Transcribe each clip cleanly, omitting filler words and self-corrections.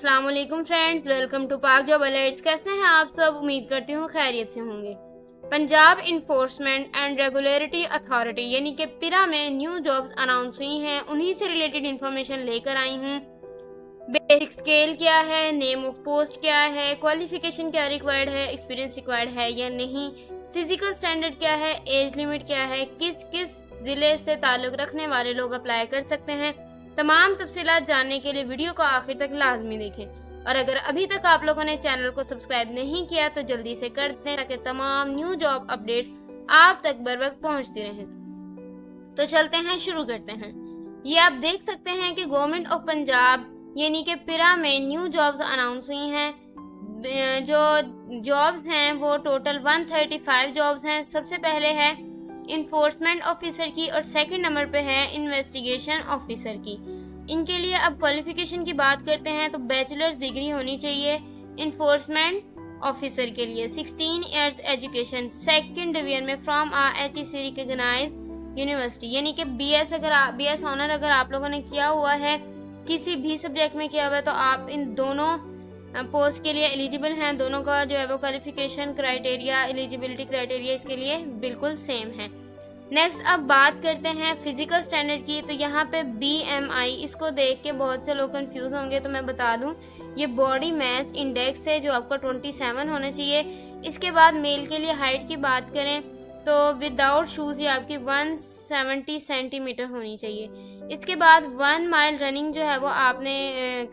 अस्सलाम वालेकुम friends, welcome to पाक जॉब अलर्ट्स। कैसे हैं आप सब? उम्मीद करती हूँ खैरियत से होंगे। Punjab enforcement and regulatory authority यानी कि पिरा में न्यू जॉब्स अनाउंस हुई हैं, उन्हीं से रिलेटेड इंफॉर्मेशन लेकर आई हूँ। बेसिक स्केल क्या है, नेम ऑफ पोस्ट क्या है, क्वालिफिकेशन क्या रिक्वायर्ड है, एक्सपीरियंस रिक्वायर्ड है या नहीं, फिजिकल स्टैंडर्ड क्या है, एज लिमिट क्या है, किस किस जिले से ताल्लुक रखने वाले लोग अप्लाई कर सकते हैं। तमाम तफसीलात जानने के लिए वीडियो को आखिर तक लाजमी देखें, और अगर अभी तक आप लोगों ने चैनल को सब्सक्राइब नहीं किया तो जल्दी से कर दें ताकि तमाम न्यू जॉब अपडेट्स आप तक बर वक्त पहुंचती रहें। तो चलते हैं, शुरू करते हैं। ये आप देख सकते हैं कि गवर्नमेंट ऑफ पंजाब यानी कि पिरा में न्यू जॉब्स अनाउंस हुई हैं। जो जॉब्स हैं वो टोटल 135 जॉब्स हैं। सबसे पहले है इन्फोर्समेंट ऑफिसर की और सेकंड नंबर पे है इन्वेस्टिगेशन ऑफिसर की। इनके लिए अब क्वालिफिकेशन की बात करते हैं तो बैचलर्स डिग्री होनी चाहिए। इन्फोर्समेंट ऑफिसर के लिए 16 इयर्स एजुकेशन सेकंड डिवीजन में फ्रॉम HEC रिकॉग्नाइज्ड यूनिवर्सिटी यानी कि BS ऑनर अगर आप लोगों ने किया हुआ है, किसी भी सब्जेक्ट में किया हुआ है, तो आप इन दोनों पोस्ट के लिए एलिजिबल हैं। दोनों का जो है वो क्वालिफिकेशन क्राइटेरिया, एलिजिबिलिटी क्राइटेरिया इसके लिए बिल्कुल सेम है। नेक्स्ट अब बात करते हैं फिजिकल स्टैंडर्ड की। तो यहाँ पे BMI, इसको देख के बहुत से लोग कंफ्यूज होंगे, तो मैं बता दूं ये बॉडी मास इंडेक्स है जो आपका 27 होना चाहिए। इसके बाद मेल के लिए हाइट की बात करें तो विदाउट शूज़ ये आपकी 170 सेंटीमीटर होनी चाहिए। इसके बाद 1 माइल रनिंग जो है वो आपने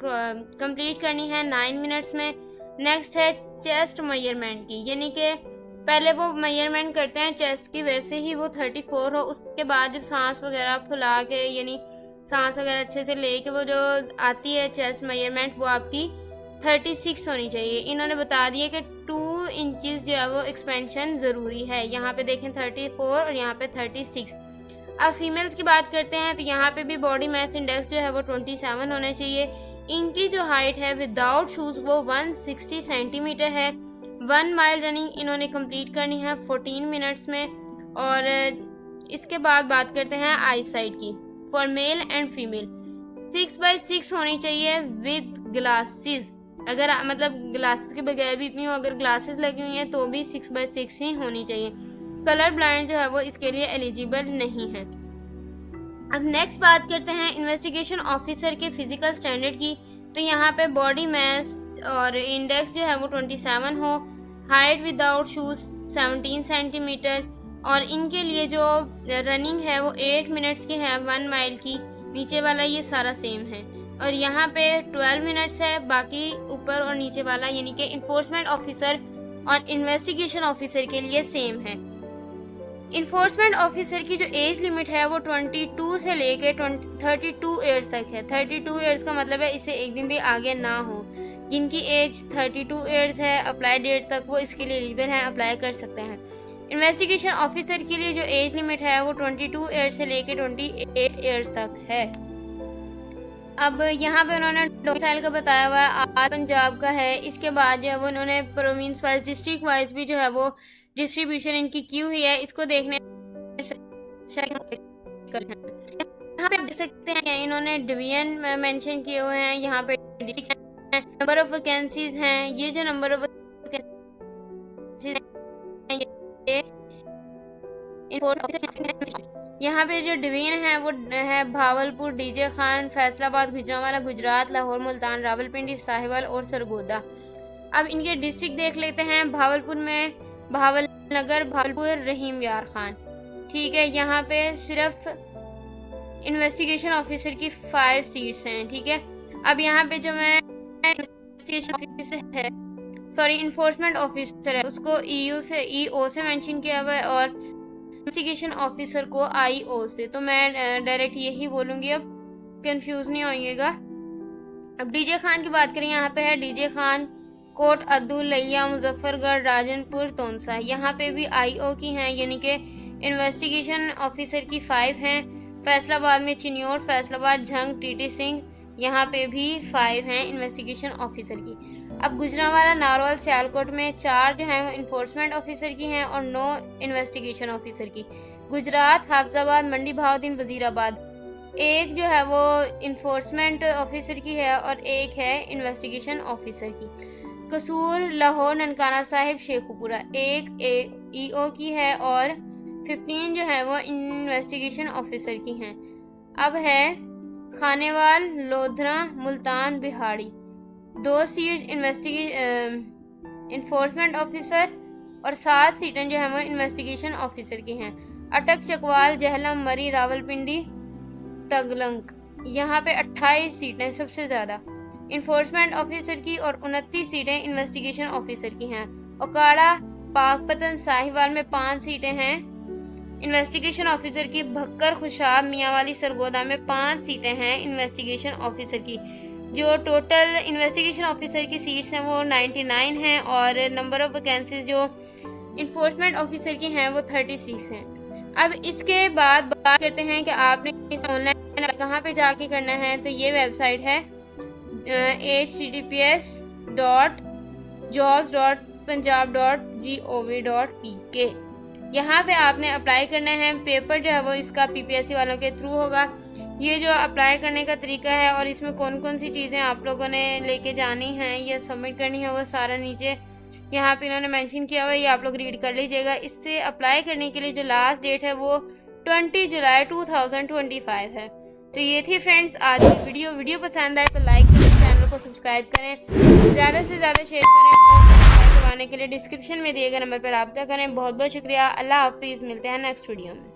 कंप्लीट करनी है 9 मिनट्स में। नेक्स्ट है चेस्ट मेजरमेंट की, यानी कि पहले वो मेजरमेंट करते हैं चेस्ट की, वैसे ही वो 34 हो। उसके बाद जब सांस वगैरह फुला के यानी सांस वगैरह अच्छे से लेके वो जो आती है चेस्ट मेजरमेंट वो आपकी 36 होनी चाहिए। इन्होंने बता दिया कि 2 इंचेस जो है वो एक्सपेंशन ज़रूरी है। यहाँ पे देखें 34 और यहाँ पे 36। अब फीमेल्स की बात करते हैं तो यहाँ पे भी बॉडी मास इंडेक्स जो है वो 27 होना चाहिए। इनकी जो हाइट है विदाउट शूज़ वो 160 सेंटीमीटर है। 1 माइल रनिंग इन्होंने कंप्लीट करनी है 14 मिनट्स में। और इसके बाद बात करते हैं आई साइड की। For male and female 6x6 होनी चाहिए विद ग्लासेस। अगर मतलब ग्लासेस के बगैर भी इतनी हो, अगर ग्लासेस लगी हुई हैं तो भी 6x6 ही होनी चाहिए। कलर ब्लाइंड जो है वो इसके लिए एलिजिबल नहीं है। अब नेक्स्ट बात करते हैं इन्वेस्टिगेशन ऑफिसर के फिजिकल स्टैंडर्ड की। तो यहाँ पे बॉडी मास और इंडेक्स जो है वो 27 हो, हाइट विदाउट शूज 17 सेंटीमीटर, और इनके लिए जो रनिंग है वो 8 मिनट्स की है 1 माइल की। नीचे वाला ये सारा सेम है, और यहाँ पे 12 मिनट्स है, बाकी ऊपर और नीचे वाला यानी कि इन्फोर्समेंट ऑफिसर और इन्वेस्टिगेशन ऑफिसर के लिए सेम है। इन्फोर्समेंट ऑफिसर की जो एज लिमिट है वो 22 से लेके 32 ईयर्स तक है। 32 ईयर्स का मतलब है इससे एक दिन भी आगे ना हो। जिनकी एज 32 ईयर्स है अप्लाई डेट तक वो इसके लिए एलिजिबल हैं, अप्लाई कर सकते हैं। इन्वेस्टिगेशन ऑफिसर के लिए जो एज लिमिट है वो 22 ईयर्स से लेके 28 ईयर्स तक है। अब यहाँ पे उन्होंने डोमिसाइल का बताया हुआ है, आज पंजाब का है। इसके बाद जो है वो उन्होंने प्रोविंस वाइज, डिस्ट्रिक्ट वाइज भी जो है वो डिस्ट्रीब्यूशन इनकी की हुई है। इसको देखने यहाँ पे देख सकते हैं इन्होंने डिवीजन मेंशन किए हुए हैं। यहाँ पे नंबर ऑफ वैकेंसीज हैं। ये जो नंबर ऑफ यहाँ पे जो डिवीजन है वो है भावलपुर, डीजे खान, फैसलाबाद, गुजरांवाला, गुजरात, लाहौर, मुल्तान, रावलपिंडी, साहिवाल और सरगोदा। अब इनके डिस्ट्रिक्ट देख लेते हैं। भावलपुर में भावल नगर, भावलपुर, रहीम यार खान। ठीक है, यहाँ पे सिर्फ इन्वेस्टिगेशन ऑफिसर की 5 सीट्स हैं। ठीक है, अब यहाँ पे जो मैं इन्वेस्टिगेशन ऑफिसर है, सॉरी इन्फोर्समेंट ऑफिसर है, उसको EO से मेंशन किया हुआ है और इन्वेस्टिगेशन ऑफिसर को IO से। तो मैं डायरेक्ट यही बोलूँगी, अब कंफ्यूज नहीं होइएगा। अब डीजे खान की बात करें, यहाँ पे है डीजे खान, कोट अब्दुल लैया, मुजफ्फरगढ़, राजनपुर, तोनसा। यहाँ पे भी IO की हैं, यानी कि इन्वेस्टिगेशन ऑफिसर की 5 हैं। फैसलाबाद में चिन्योट, फैसलाबाद, झंग, TT सिंह, यहाँ पे भी 5 हैं इन्वेस्टिगेशन ऑफिसर की। अब गुजरांवाला, नारौल, सियालकोट में 4 जो हैं वो इन्फोर्समेंट ऑफिसर की हैं और 9 इन्वेस्टिगेशन ऑफिसर की। गुजरात, हाफजाबाद, मंडी भाउद्दीन, वजीराबाद एक जो है वो इन्फोर्समेंट ऑफिसर की है और एक है इन्वेस्टिगेशन ऑफिसर की। कसूर, लाहौर, ननकाना साहिब, शेखुपुरा एक ईओ की है और 15 जो है वो इन्वेस्टिगेशन ऑफिसर की हैं। अब है खानेवाल, लोधरा, मुल्तान, बिहाड़ी 2 सीट इन्फोर्समेंट ऑफिसर और 7 सीटें जो है वो इन्वेस्टिगेशन ऑफिसर की हैं। अटक, चकवाल, जहलम, मरी, रावलपिंडी, तगलंक यहाँ पे 28 सीटें सबसे ज़्यादा इन्फोर्समेंट ऑफिसर की और 29 सीटें इन्वेस्टिगेशन ऑफिसर की हैं। ओकाड़ा, पाकपतन, साहिवाल में 5 सीटें हैं इन्वेस्टिगेशन ऑफिसर की। भक्कर, खुशाब, मियांवाली, सरगोदा में 5 सीटें हैं इन्वेस्टिगेशन ऑफिसर की। जो टोटल इन्वेस्टिगेशन ऑफिसर की सीट्स हैं वो 99 हैं और नंबर ऑफ वैकेंसीज जो इन्फोर्समेंट ऑफिसर की हैं वो 36 हैं। अब इसके बाद बात करते हैं कि आपने इस ऑनलाइन कहाँ पे जाके करना है। तो ये वेबसाइट है https://jobs.punjab.gov.pk। यहाँ पे आपने अप्लाई करना है। पेपर जो है वो इसका PPSC वालों के थ्रू होगा। ये जो अप्लाई करने का तरीका है और इसमें कौन कौन सी चीज़ें आप लोगों ने लेके जानी हैं या सबमिट करनी है वो सारा नीचे यहाँ पे इन्होंने मेंशन किया हुआ है। ये आप लोग रीड कर लीजिएगा। इससे अप्लाई करने के लिए जो लास्ट डेट है वो 20 जुलाई 2025 है। तो ये थी फ्रेंड्स आज की वीडियो पसंद आए तो लाइक करें, चैनल को सब्सक्राइब करें, ज़्यादा से ज़्यादा शेयर करें और सब्सक्राइब करवाने के लिए डिस्क्रिप्शन में दिए गए नंबर पर रब्ता करें। बहुत बहुत शुक्रिया। अल्लाह हाफिज़। मिलते हैं नेक्स्ट वीडियो में।